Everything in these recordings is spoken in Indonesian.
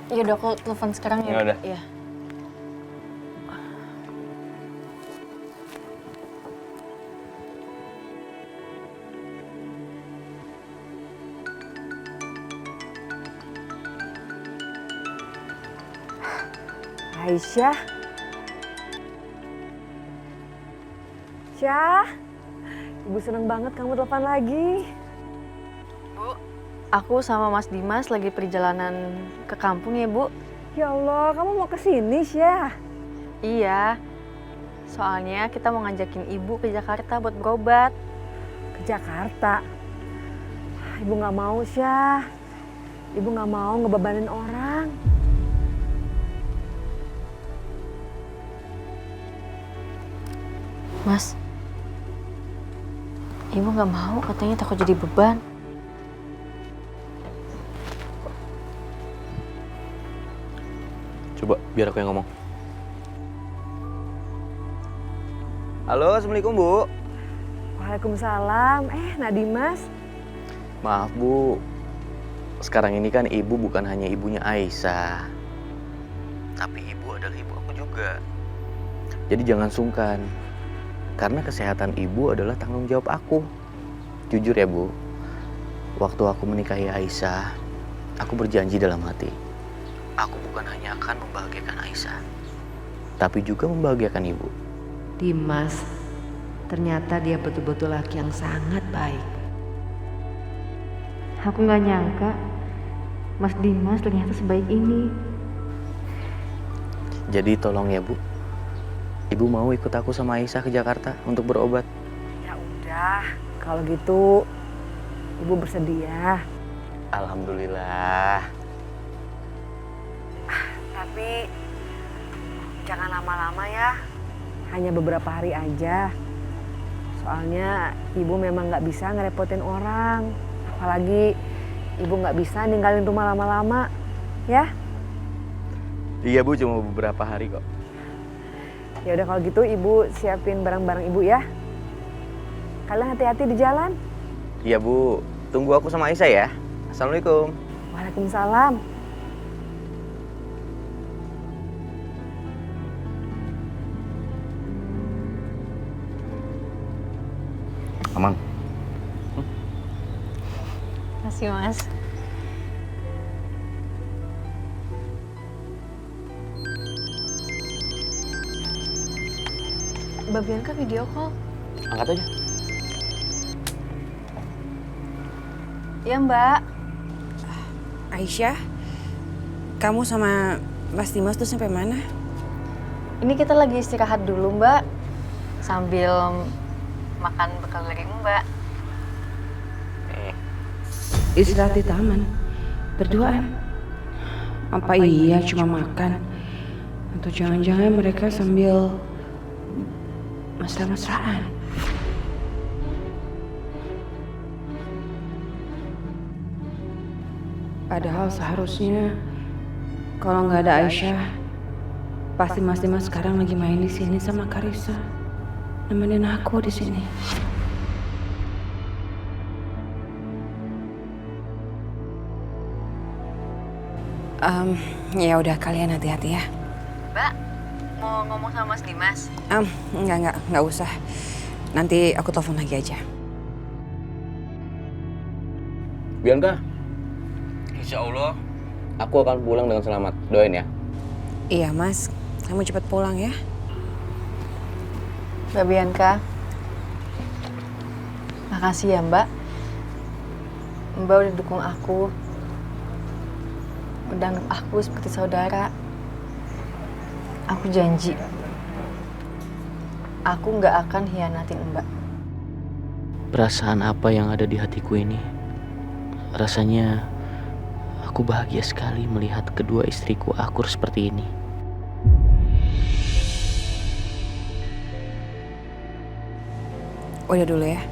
Ya udah aku telepon sekarang ya. Ya udah. Iya. Aisyah. Syah. Ibu seneng banget kamu telepon lagi. Bu, aku sama Mas Dimas lagi perjalanan ke kampung ya, Bu. Ya Allah, kamu mau kesini, Syah? Iya. Soalnya kita mau ngajakin Ibu ke Jakarta buat berobat. Ke Jakarta. Ibu nggak mau, Syah. Ibu nggak mau ngebebanin orang. Mas, Ibu nggak mau, katanya takut jadi beban. Coba biar aku yang ngomong. Halo, Assalamualaikum Bu. Waalaikumsalam. Nadimas. Maaf Bu, sekarang ini kan Ibu bukan hanya ibunya Aisyah, tapi Ibu adalah ibu aku juga. Jadi jangan sungkan, karena kesehatan Ibu adalah tanggung jawab aku. Jujur ya Bu, waktu aku menikahi Aisyah, aku berjanji dalam hati, aku bukan hanya akan membahagiakan Aisyah, tapi juga membahagiakan Ibu. Dimas, ternyata dia betul-betul laki yang sangat baik. Aku nggak nyangka Mas Dimas ternyata sebaik ini. Jadi tolong ya Bu, Ibu mau ikut aku sama Aisyah ke Jakarta untuk berobat? Ya udah, kalau gitu Ibu bersedia. Alhamdulillah. Tapi jangan lama-lama ya. Hanya beberapa hari aja. Soalnya Ibu memang nggak bisa ngerepotin orang. Apalagi Ibu nggak bisa ninggalin rumah lama-lama. Ya? Iya Bu, cuma beberapa hari kok. Ya udah kalau gitu Ibu siapin barang-barang Ibu ya. Kalian hati-hati di jalan. Iya Bu, tunggu aku sama Aisyah ya. Assalamualaikum. Waalaikumsalam. Aman. Makasih, Mas. Mbak Bianca video call. Angkat aja. Iya, Mbak. Aisyah, kamu sama Mas Dimas tuh sampai mana? Ini kita lagi istirahat dulu, Mbak. Sambil makan bekal dari Mbak. Istirahat di taman, berduaan. Apa iya cuma makan? Atau jangan-jangan mereka sambil mesra-mesraan? Padahal seharusnya kalau nggak ada Aisyah, pasti Mas Dimas sekarang lagi main di sini sama Karissa, nemenin aku di sini. Ya udah kalian hati-hati ya. Mbak, mau ngomong sama Mas Dimas? Nggak usah. Nanti aku telepon lagi aja. Bianca, Insya Allah aku akan pulang dengan selamat. Doain ya. Iya Mas, kamu cepat pulang ya. Mbak Bianca. Makasih ya, Mbak. Mbak udah dukung aku. Udah anggap aku seperti saudara. Aku janji, aku nggak akan hianatin Mbak. Perasaan apa yang ada di hatiku ini? Rasanya aku bahagia sekali melihat kedua istriku akur seperti ini. Udah dulu ya.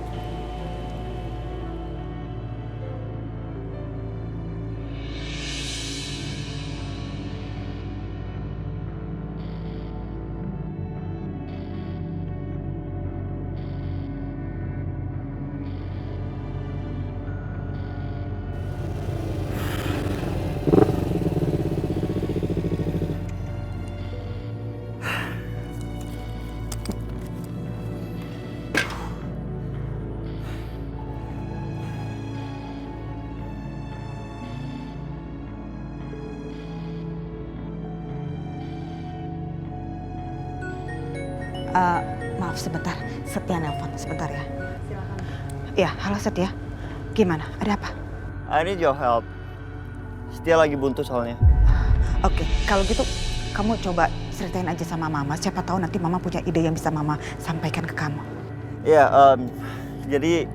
Maaf sebentar, Setia nelpon sebentar ya. Iya, halo Setia. Gimana? Ada apa? I need your help. Setia lagi buntu soalnya. Oke, kalau gitu kamu coba ceritain aja sama Mama. Siapa tahu nanti Mama punya ide yang bisa Mama sampaikan ke kamu. Iya, jadi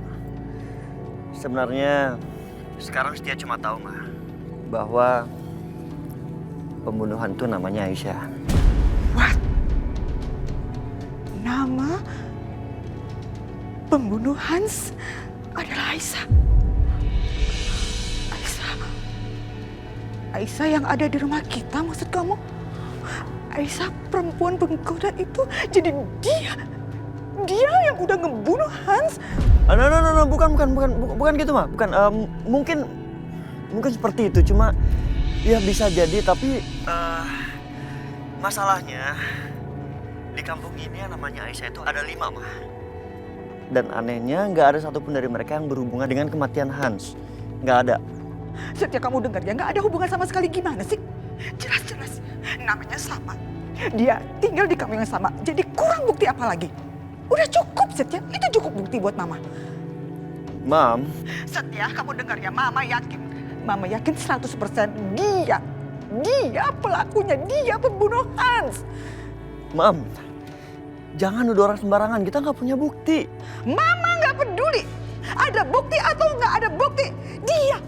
sebenarnya sekarang Setia cuma tahu mah bahwa pembunuhan itu namanya Aisyah. What? Nama pembunuh Hans adalah Aisyah. Aisyah yang ada di rumah kita, maksud kamu? Aisyah perempuan penggoda itu, jadi dia yang udah ngebunuh Hans? No, bukan gitu mah. Bukan, mungkin seperti itu. Cuma ya bisa jadi, tapi masalahnya di kampung ini yang namanya Aisyah itu ada 5 mah. Dan anehnya nggak ada satupun dari mereka yang berhubungan dengan kematian Hans. Nggak ada. Setia kamu dengar ya, nggak ada hubungan sama sekali. Gimana sih? Jelas-jelas namanya sama. Dia tinggal di kampung yang sama. Jadi kurang bukti apa lagi? Udah cukup Setia, itu cukup bukti buat Mama. Mam. Setia, kamu dengar ya, Mama yakin. Mama yakin 100% dia pelakunya, dia pembunuh Hans. Mam, jangan nuduh orang sembarangan, kita nggak punya bukti. Mama nggak peduli. Ada bukti atau nggak ada bukti. Dia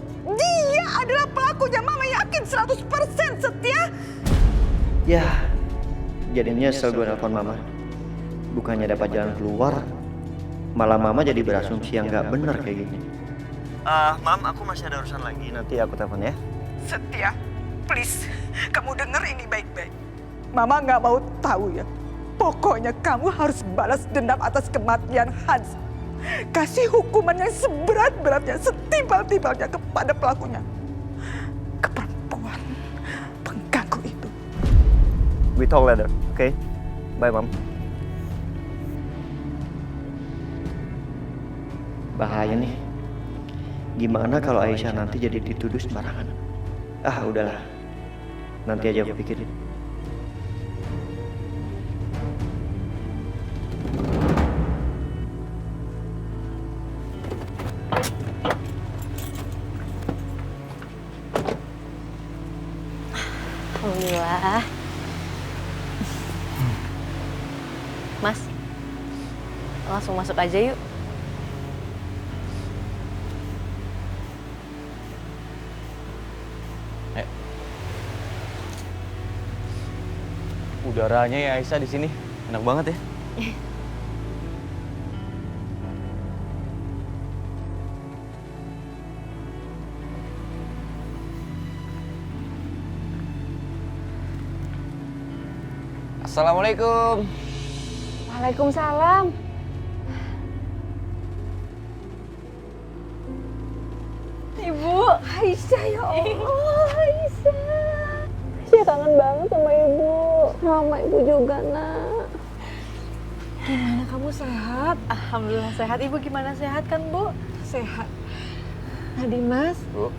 adalah pelakunya. Mama yakin 100% Setia. Ya, jadinya nyesel gue nelfon Mama. Bukannya dapat jalan keluar, malah Mama jadi berasumsi yang nggak benar kayak gini. Mam, aku masih ada urusan lagi, nanti aku telepon ya. Setia, please, kamu dengar ini baik-baik. Mama nggak mau tahu ya. Pokoknya kamu harus balas dendam atas kematian Hans. Kasih hukuman yang seberat-beratnya, setimpal-timpalnya kepada pelakunya. Ke perempuan pengganggu itu. We talk later, okay? Bye, Mam. Bahaya nih. Gimana kalau Aisyah nanti jadi dituduh sembarangan? Ah, udahlah. Nanti aja aku pikirin. Alhamdulillah. Mas, langsung masuk aja yuk. Udaranya ya Aisyah di sini enak banget ya. Assalamualaikum. Waalaikumsalam. Ibu. Aisyah, ya Allah, Aisyah. Aisyah kangen banget sama ibu. Sama ibu juga, nak. Gimana kamu sehat? Alhamdulillah sehat. Ibu gimana, sehat kan, Bu? Sehat. Nadimas? Bu.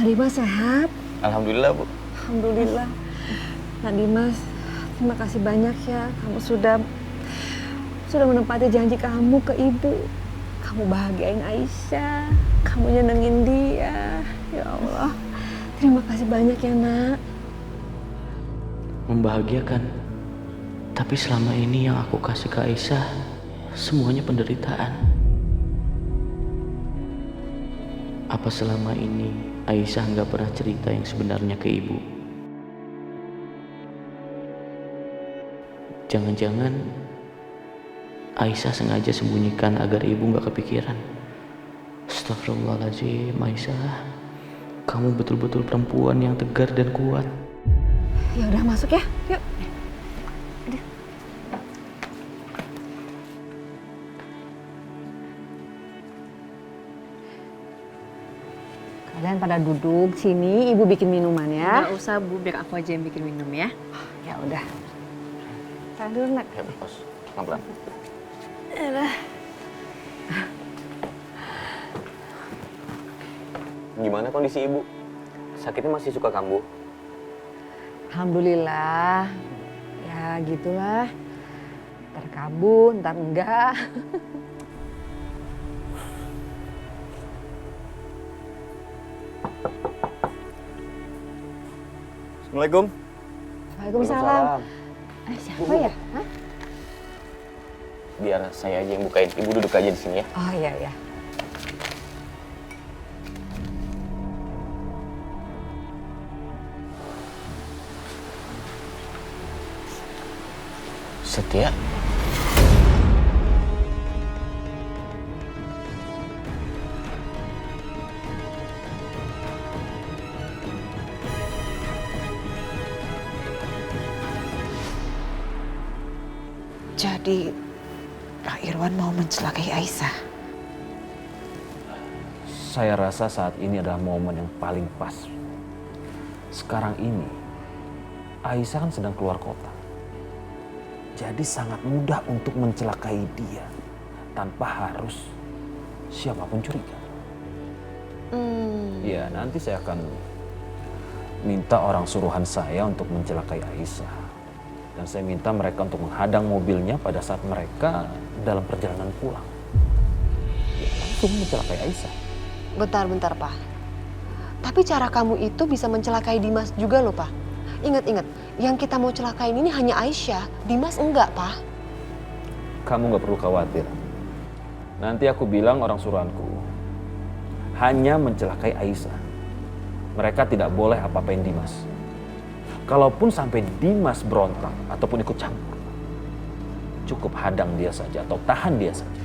Nadimas sehat? Alhamdulillah, Bu. Alhamdulillah. Nadimas, terima kasih banyak ya. Kamu sudah menepati janji kamu ke ibu. Kamu bahagiain Aisyah. Kamu nyenengin dia. Ya Allah. Terima kasih banyak ya, nak. Membahagiakan. Tapi selama ini yang aku kasih ke Aisyah semuanya penderitaan. Apa selama ini Aisyah nggak pernah cerita yang sebenarnya ke ibu? Jangan-jangan Aisyah sengaja sembunyikan agar ibu nggak kepikiran. Astagfirullahaladzim, Aisyah. Kamu betul-betul perempuan yang tegar dan kuat. Ya udah masuk ya. Yuk. Kalian pada duduk sini, ibu bikin minuman ya. Nggak usah, Bu, biar aku aja yang bikin minum ya. Ya udah. Tahan dulu, nak. Ya, Bos. Pelan-pelan. Gimana kondisi ibu? Sakitnya masih suka kambuh? Alhamdulillah. Ya Ya gitulah. Ntar kabur, ntar enggak. Assalamualaikum. Waalaikumsalam. Siapa ya? Hah? Biar saya aja yang bukain. Ibu duduk aja di sini ya. Oh iya iya. Setia. Jadi Pak Irwan mau mencelakai Aisyah. Saya rasa saat ini adalah momen yang paling pas. Sekarang ini, Aisyah kan sedang keluar kota. Jadi sangat mudah untuk mencelakai dia tanpa harus siapapun curiga. Ya, nanti saya akan minta orang suruhan saya untuk mencelakai Aisyah. Dan saya minta mereka untuk menghadang mobilnya pada saat mereka dalam perjalanan pulang. Ya, langsung mencelakai Aisyah. Bentar, Pak. Tapi cara kamu itu bisa mencelakai Dimas juga loh, Pak. Ingat, yang kita mau celakain ini hanya Aisyah. Dimas enggak, Pak. Kamu nggak perlu khawatir. Nanti aku bilang orang suruhanku hanya mencelakai Aisyah. Mereka tidak boleh apa-apain Dimas. Kalaupun sampai Dimas berontak ataupun ikut campur, cukup hadang dia saja atau tahan dia saja.